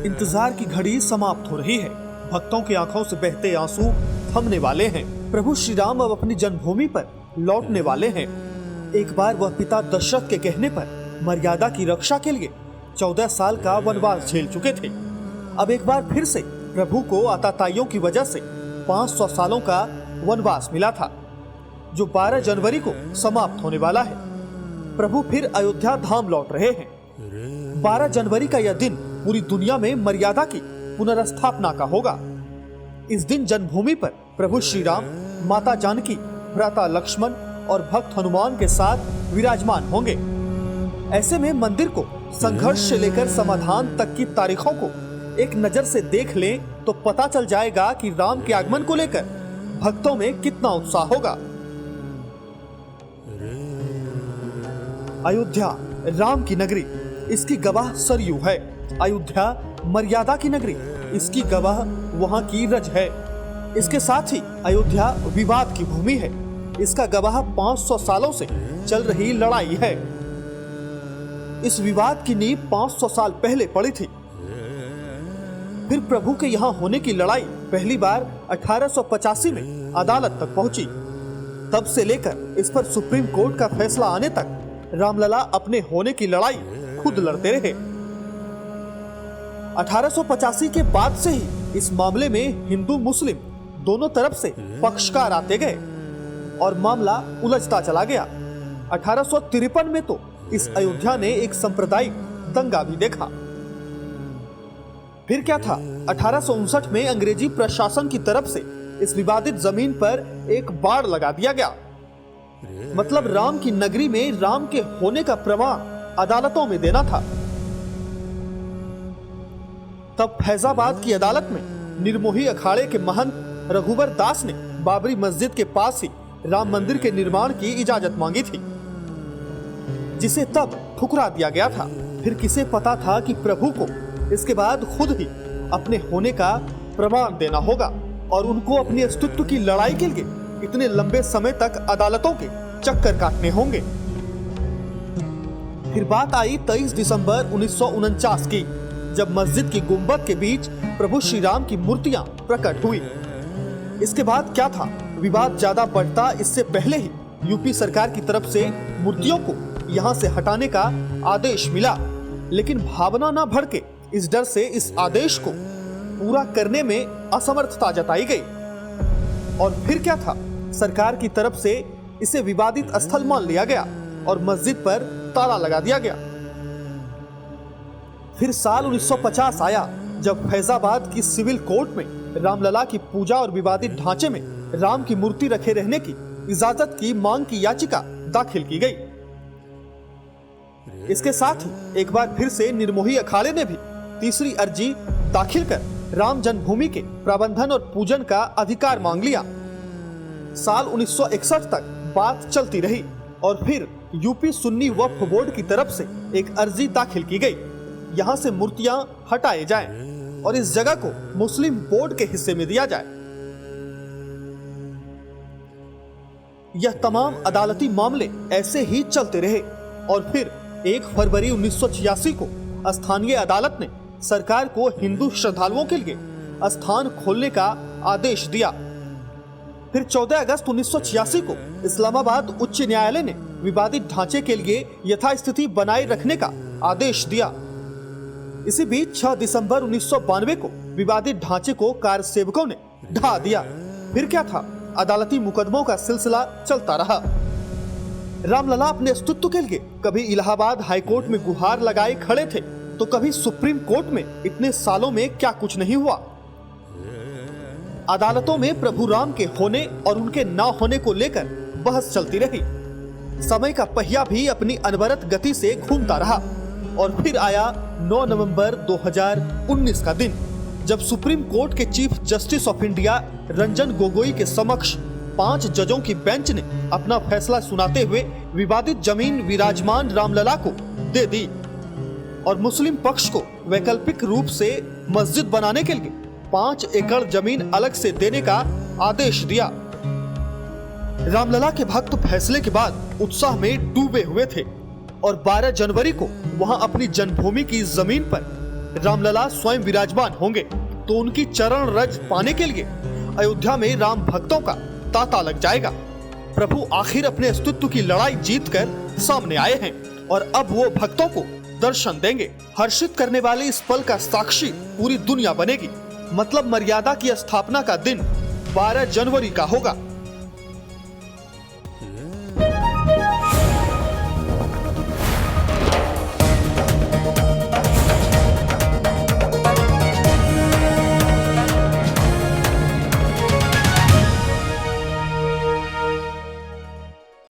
इंतजार की घड़ी समाप्त हो रही है। भक्तों की आंखों से बहते आंसू थमने वाले हैं। प्रभु श्री राम अब अपनी जन्मभूमि पर लौटने वाले हैं। एक बार वह पिता दशरथ के कहने पर मर्यादा की रक्षा के लिए 14 साल का वनवास झेल चुके थे। अब एक बार फिर से प्रभु को आताताइयों की वजह से 500 सालों का वनवास मिला था, जो 12 जनवरी को समाप्त होने वाला है। प्रभु फिर अयोध्या धाम लौट रहे हैं। 12 जनवरी का यह दिन पूरी दुनिया में मर्यादा की पुनर्स्थापना का होगा। इस दिन जन्मभूमि पर प्रभु श्री राम, माता जानकी, भ्राता लक्ष्मण और भक्त हनुमान के साथ विराजमान होंगे। ऐसे में मंदिर को संघर्ष से लेकर समाधान तक की तारीखों को एक नजर से देख लें तो पता चल जाएगा कि राम के आगमन को लेकर भक्तों में कितना उत्साह होगा। अयोध्या राम की नगरी, इसकी गवाह सरयू है। अयोध्या मर्यादा की नगरी, इसकी गवाह वहां की रज है। इसके साथ ही अयोध्या विवाद की भूमि है, इसका गवाह 500 सालों से चल रही लड़ाई है। इस विवाद की नींव 500 साल पहले पड़ी थी। फिर प्रभु के यहाँ होने की लड़ाई पहली बार 1885 में अदालत तक पहुंची। तब से लेकर इस पर सुप्रीम कोर्ट का फैसला आने तक रामलला अपने होने की लड़ाई खुद लड़ते रहे। 1885 के बाद से ही इस मामले में हिंदू मुस्लिम दोनों तरफ से पक्षकार आते गए और मामला उलझता चला गया। 1853 में तो इस अयोध्या ने एक सांप्रदायिक दंगा भी देखा। फिर क्या था, 1859 में अंग्रेजी प्रशासन की तरफ से इस विवादित जमीन पर एक बाड़ लगा दिया गया। मतलब राम की नगरी में राम के होने का प्रमाण अदालतों में देना था। तब फैजाबाद की अदालत में निर्मोही अखाड़े के महंत रघुवर दास ने बाबरी मस्जिद के पास ही राम मंदिर के निर्माण की इजाजत मांगी थी, जिसे तब ठुकरा दिया गया था। फिर किसे पता था कि प्रभु को इसके बाद खुद ही अपने होने का प्रमाण देना होगा और उनको अपनी अस्तित्व की लड़ाई के लिए इतने लंबे समय तक अदालतों के चक्कर काटने होंगे। फिर बात आई 23 दिसंबर 1949 की, जब मस्जिद की गुंबद के बीच प्रभु श्री राम की मूर्तियां प्रकट हुई। इसके बाद क्या था, विवाद ज्यादा बढ़ता इससे पहले ही यूपी सरकार की तरफ से मूर्तियों को यहां से हटाने का आदेश मिला, लेकिन भावना न भड़के इस डर से इस आदेश को पूरा करने में असमर्थता जताई गई। और फिर क्या था, सरकार की तरफ से इसे विवादित स्थल मान लिया गया और मस्जिद पर ताला लगा दिया गया। फिर साल 1950 आया, जब फैजाबाद की सिविल कोर्ट में रामलला की पूजा और विवादित ढांचे में राम की मूर्ति रखे रहने की इजाजत की मांग की याचिका दाखिल की गई। इसके साथ ही एक बार फिर से निर्मोही अखाड़े ने भी तीसरी अर्जी दाखिल कर राम जन्मभूमि के प्रबंधन और पूजन का अधिकार मांग लिया। साल 1961 तक बात चलती रही और फिर यूपी सुन्नी वक्फ बोर्ड की तरफ से एक अर्जी दाखिल की गई, यहाँ से मूर्तियां हटाए जाएं और इस जगह को मुस्लिम बोर्ड के हिस्से में दिया जाए। यह तमाम अदालती मामले ऐसे ही चलते रहे और फिर 1 फरवरी 1986 को स्थानीय अदालत ने सरकार को हिंदू श्रद्धालुओं के लिए स्थान खोलने का आदेश दिया। फिर 14 अगस्त 1986 को इस्लामाबाद उच्च न्यायालय ने विवादित ढांचे के लिए यथास्थिति बनाए रखने का आदेश दिया। इसी बीच 6 दिसंबर 1992 को विवादित ढांचे को कार सेवकों ने ढा दिया। फिर क्या था, अदालती मुकदमों का सिलसिला चलता रहा। रामलला अपने अस्तित्व के लिए कभी इलाहाबाद हाईकोर्ट में गुहार लगाए खड़े थे तो कभी सुप्रीम कोर्ट में। इतने सालों में क्या कुछ नहीं हुआ। अदालतों में प्रभु राम के होने और उनके ना होने को लेकर बहस चलती रही। समय का पहिया भी अपनी अनवरत गति से घूमता रहा और फिर आया 9 नवंबर 2019 का दिन, जब सुप्रीम कोर्ट के chief justice of India Ranjan Gogoi के समक्ष 5 जजों की बेंच ने अपना फैसला सुनाते हुए विवादित जमीन विराजमान रामलला को दे दी और मुस्लिम पक्ष को वैकल्पिक रूप से मस्जिद बनाने के लिए 5 एकड़ जमीन अलग से देने का आदेश दिया। रामलला के भक्त फैसले के बाद उत्साह में डूबे हुए थे और 12 जनवरी को वहां अपनी जन्मभूमि की जमीन पर रामलला स्वयं विराजमान होंगे। तो उनकी चरण रज पाने के लिए अयोध्या में राम भक्तों का तांता लग जाएगा। प्रभु आखिर अपने अस्तित्व की लड़ाई जीतकर सामने आए हैं और अब वो भक्तों को दर्शन देंगे। हर्षित करने वाले इस पल का साक्षी पूरी दुनिया बनेगी। मतलब मर्यादा की स्थापना का दिन 12 जनवरी का होगा।